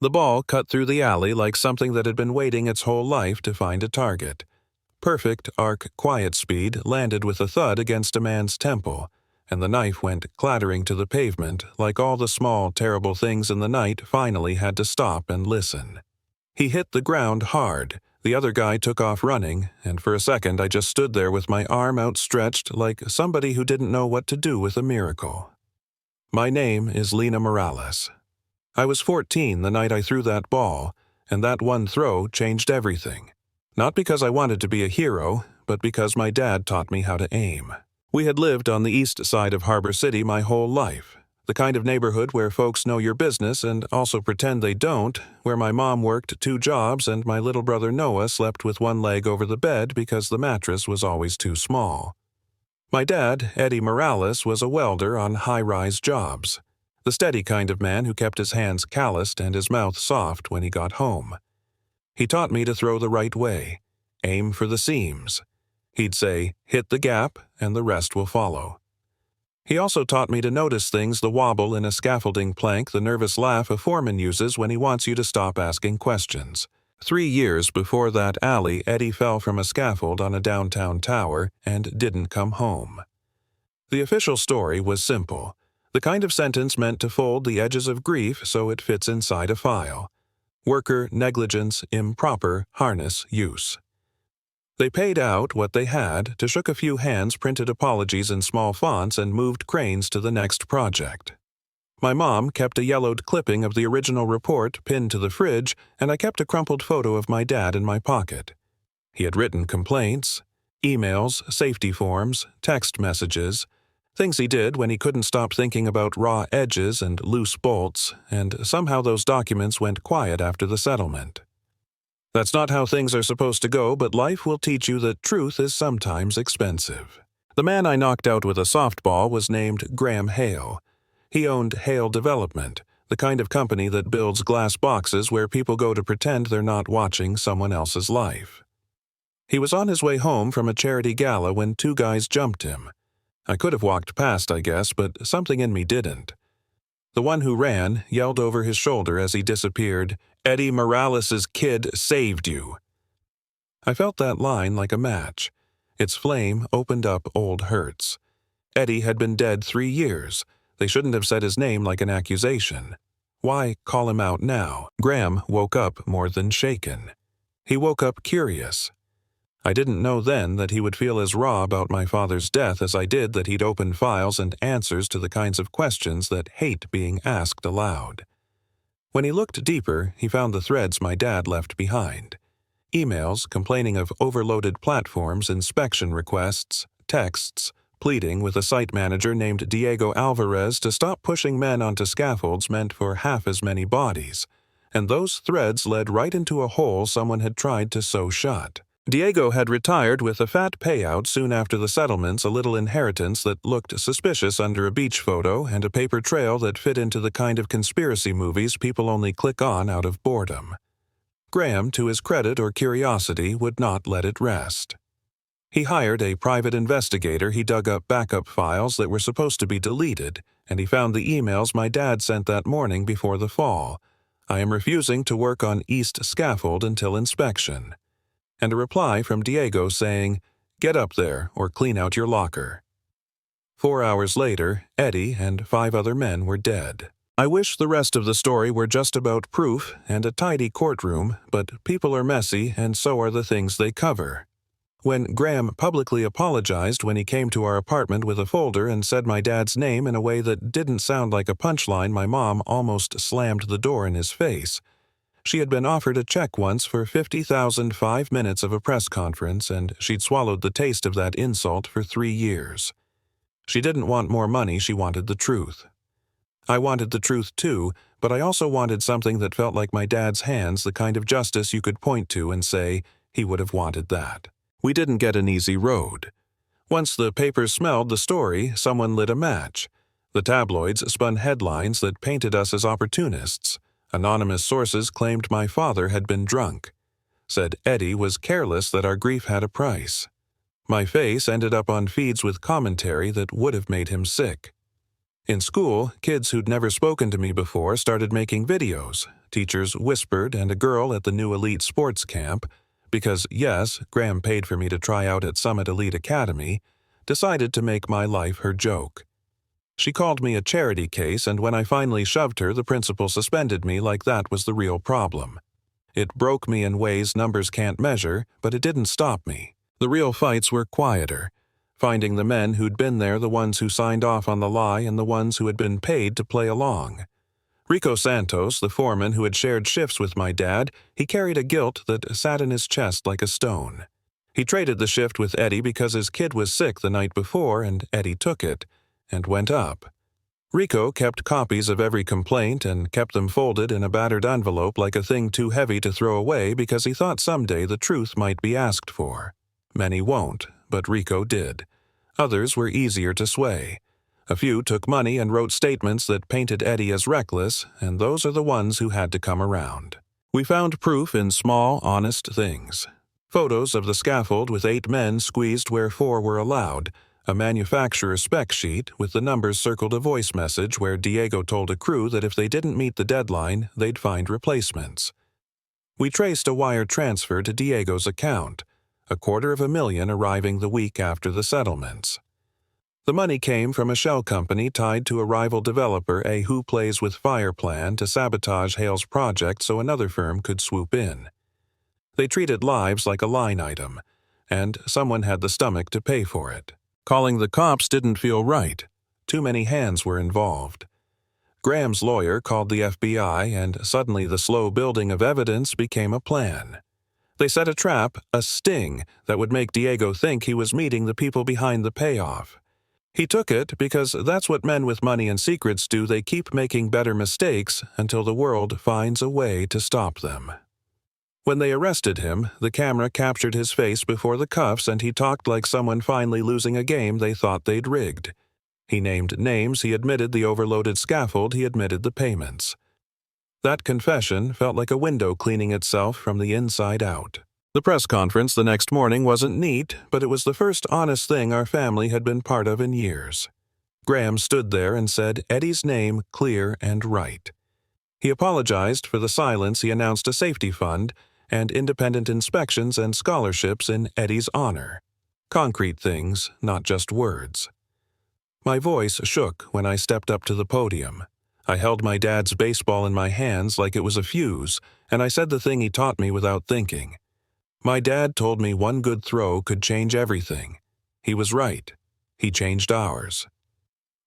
The ball cut through the alley like something that had been waiting its whole life to find a target. Perfect arc quiet speed landed with a thud against a man's temple, and the knife went clattering to the pavement like all the small, terrible things in the night finally had to stop and listen. He hit the ground hard. The other guy took off running, and for a second I just stood there with my arm outstretched like somebody who didn't know what to do with a miracle. My name is Lena Morales. I was 14 the night I threw that ball, and that one throw changed everything. Not because I wanted to be a hero, but because my dad taught me how to aim. We had lived on the east side of Harbor City my whole life, the kind of neighborhood where folks know your business and also pretend they don't, where my mom worked 2 jobs and my little brother Noah slept with one leg over the bed because the mattress was always too small. My dad, Eddie Morales, was a welder on high-rise jobs, the steady kind of man who kept his hands calloused and his mouth soft when he got home. He taught me to throw the right way, aim for the seams. He'd say, hit the gap, and the rest will follow. He also taught me to notice things, the wobble in a scaffolding plank, the nervous laugh a foreman uses when he wants you to stop asking questions. 3 years before that alley, Eddie fell from a scaffold on a downtown tower and didn't come home. The official story was simple, the kind of sentence meant to fold the edges of grief so it fits inside a file. Worker negligence, improper harness use. They paid out what they had, shook a few hands, printed apologies in small fonts, and moved cranes to the next project. My mom kept a yellowed clipping of the original report pinned to the fridge, and I kept a crumpled photo of my dad in my pocket. He had written complaints, emails, safety forms, text messages, things he did when he couldn't stop thinking about raw edges and loose bolts, and somehow those documents went quiet after the settlement. That's not how things are supposed to go, but life will teach you that truth is sometimes expensive. The man I knocked out with a softball was named Graham Hale. He owned Hale Development, the kind of company that builds glass boxes where people go to pretend they're not watching someone else's life. He was on his way home from a charity gala when 2 guys jumped him. I could have walked past, I guess, but something in me didn't. The one who ran yelled over his shoulder as he disappeared, "Eddie Morales' kid saved you." I felt that line like a match. Its flame opened up old hurts. Eddie had been dead 3 years. They shouldn't have said his name like an accusation. Why call him out now? Graham woke up more than shaken. He woke up curious. I didn't know then that he would feel as raw about my father's death as I did that he'd open files and answers to the kinds of questions that hate being asked aloud. When he looked deeper, he found the threads my dad left behind. Emails complaining of overloaded platforms, inspection requests, texts, pleading with a site manager named Diego Alvarez to stop pushing men onto scaffolds meant for half as many bodies, and those threads led right into a hole someone had tried to sew shut. Diego had retired with a fat payout soon after the settlements, a little inheritance that looked suspicious under a beach photo, and a paper trail that fit into the kind of conspiracy movies people only click on out of boredom. Graham, to his credit or curiosity, would not let it rest. He hired a private investigator. He dug up backup files that were supposed to be deleted, and he found the emails my dad sent that morning before the fall. "I am refusing to work on East Scaffold until inspection." And a reply from Diego saying, "Get up there or clean out your locker." 4 hours later, Eddie and 5 other men were dead. I wish the rest of the story were just about proof and a tidy courtroom, but people are messy and so are the things they cover. When Graham publicly apologized when he came to our apartment with a folder and said my dad's name in a way that didn't sound like a punchline, my mom almost slammed the door in his face. She had been offered a check once for $50,000 5 minutes of a press conference, and she'd swallowed the taste of that insult for 3 years. She didn't want more money, she wanted the truth. I wanted the truth too, but I also wanted something that felt like my dad's hands, the kind of justice you could point to and say, he would have wanted that. We didn't get an easy road. Once the papers smelled the story, someone lit a match. The tabloids spun headlines that painted us as opportunists. Anonymous sources claimed my father had been drunk. Said Eddie was careless, that our grief had a price. My face ended up on feeds with commentary that would have made him sick. In school, kids who'd never spoken to me before started making videos, teachers whispered, and a girl at the new elite sports camp, because yes, Graham paid for me to try out at Summit Elite Academy, decided to make my life her joke. She called me a charity case, and when I finally shoved her, the principal suspended me like that was the real problem. It broke me in ways numbers can't measure, but it didn't stop me. The real fights were quieter, finding the men who'd been there, the ones who signed off on the lie, and the ones who had been paid to play along. Rico Santos, the foreman who had shared shifts with my dad, he carried a guilt that sat in his chest like a stone. He traded the shift with Eddie because his kid was sick the night before, and Eddie took it and went up. Rico kept copies of every complaint and kept them folded in a battered envelope like a thing too heavy to throw away because he thought someday the truth might be asked for. Many won't, but Rico did. Others were easier to sway. A few took money and wrote statements that painted Eddie as reckless, and those are the ones who had to come around. We found proof in small, honest things. Photos of the scaffold with 8 men squeezed where 4 were allowed, a manufacturer's spec sheet with the numbers circled, a voice message where Diego told a crew that if they didn't meet the deadline, they'd find replacements. We traced a wire transfer to Diego's account, $250,000 arriving the week after the settlements. The money came from a shell company tied to a rival developer, a who plays with fire plan to sabotage Hale's project so another firm could swoop in. They treated lives like a line item, and someone had the stomach to pay for it. Calling the cops didn't feel right. Too many hands were involved. Graham's lawyer called the FBI, and suddenly the slow building of evidence became a plan. They set a trap, a sting, that would make Diego think he was meeting the people behind the payoff. He took it because that's what men with money and secrets do. They keep making better mistakes until the world finds a way to stop them. When they arrested him, the camera captured his face before the cuffs, and he talked like someone finally losing a game they thought they'd rigged. He named names, he admitted the overloaded scaffold, he admitted the payments. That confession felt like a window cleaning itself from the inside out. The press conference the next morning wasn't neat, but it was the first honest thing our family had been part of in years. Graham stood there and said Eddie's name clear and right. He apologized for the silence. He announced a safety fund and independent inspections and scholarships in Eddie's honor. Concrete things, not just words. My voice shook when I stepped up to the podium. I held my dad's baseball in my hands like it was a fuse, and I said the thing he taught me without thinking. My dad told me one good throw could change everything. He was right. He changed ours.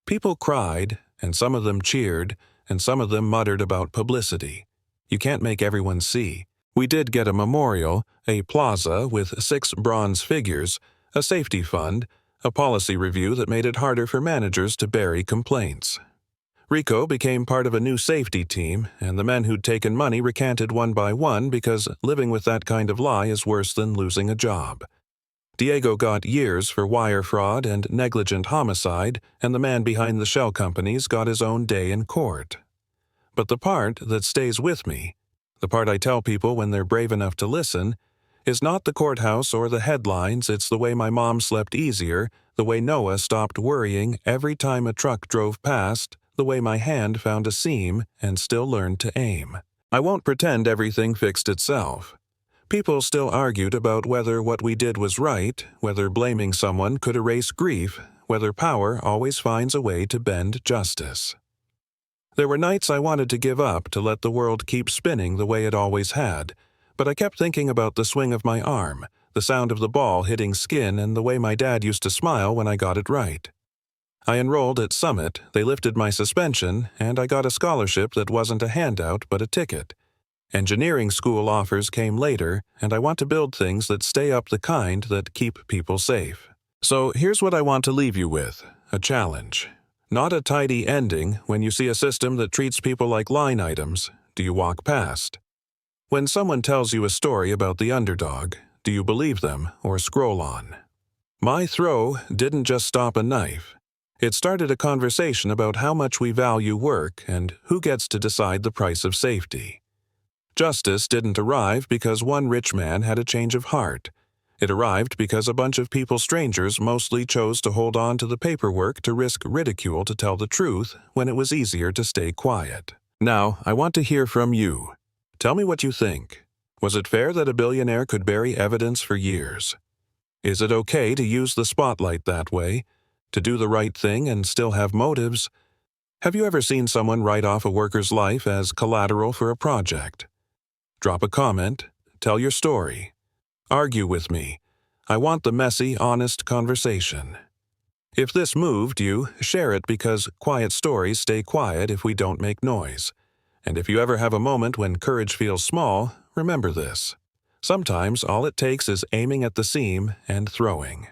People cried, and some of them cheered, and some of them muttered about publicity. You can't make everyone see. We did get a memorial, a plaza with 6 bronze figures, a safety fund, a policy review that made it harder for managers to bury complaints. Rico became part of a new safety team, and the men who'd taken money recanted one by one because living with that kind of lie is worse than losing a job. Diego got years for wire fraud and negligent homicide, and the man behind the shell companies got his own day in court. But the part that stays with me, the part I tell people when they're brave enough to listen, is not the courthouse or the headlines. It's the way my mom slept easier, the way Noah stopped worrying every time a truck drove past, the way my hand found a seam and still learned to aim. I won't pretend everything fixed itself. People still argued about whether what we did was right, whether blaming someone could erase grief, whether power always finds a way to bend justice. There were nights I wanted to give up, to let the world keep spinning the way it always had, but I kept thinking about the swing of my arm, the sound of the ball hitting skin, and the way my dad used to smile when I got it right. I enrolled at Summit, they lifted my suspension, and I got a scholarship that wasn't a handout but a ticket. Engineering school offers came later, and I want to build things that stay up, the kind that keep people safe. So here's what I want to leave you with, a challenge. Not a tidy ending. When you see a system that treats people like line items, do you walk past? When someone tells you a story about the underdog, do you believe them or scroll on? My throw didn't just stop a knife. It started a conversation about how much we value work and who gets to decide the price of safety. Justice didn't arrive because one rich man had a change of heart. It arrived because a bunch of people, strangers, mostly chose to hold on to the paperwork to risk ridicule to tell the truth when it was easier to stay quiet. Now, I want to hear from you. Tell me what you think. Was it fair that a billionaire could bury evidence for years? Is it okay to use the spotlight that way? To do the right thing and still have motives? Have you ever seen someone write off a worker's life as collateral for a project? Drop a comment. Tell your story. Argue with me. I want the messy, honest conversation. If this moved you, share it because quiet stories stay quiet if we don't make noise. And if you ever have a moment when courage feels small, remember this. Sometimes all it takes is aiming at the seam and throwing.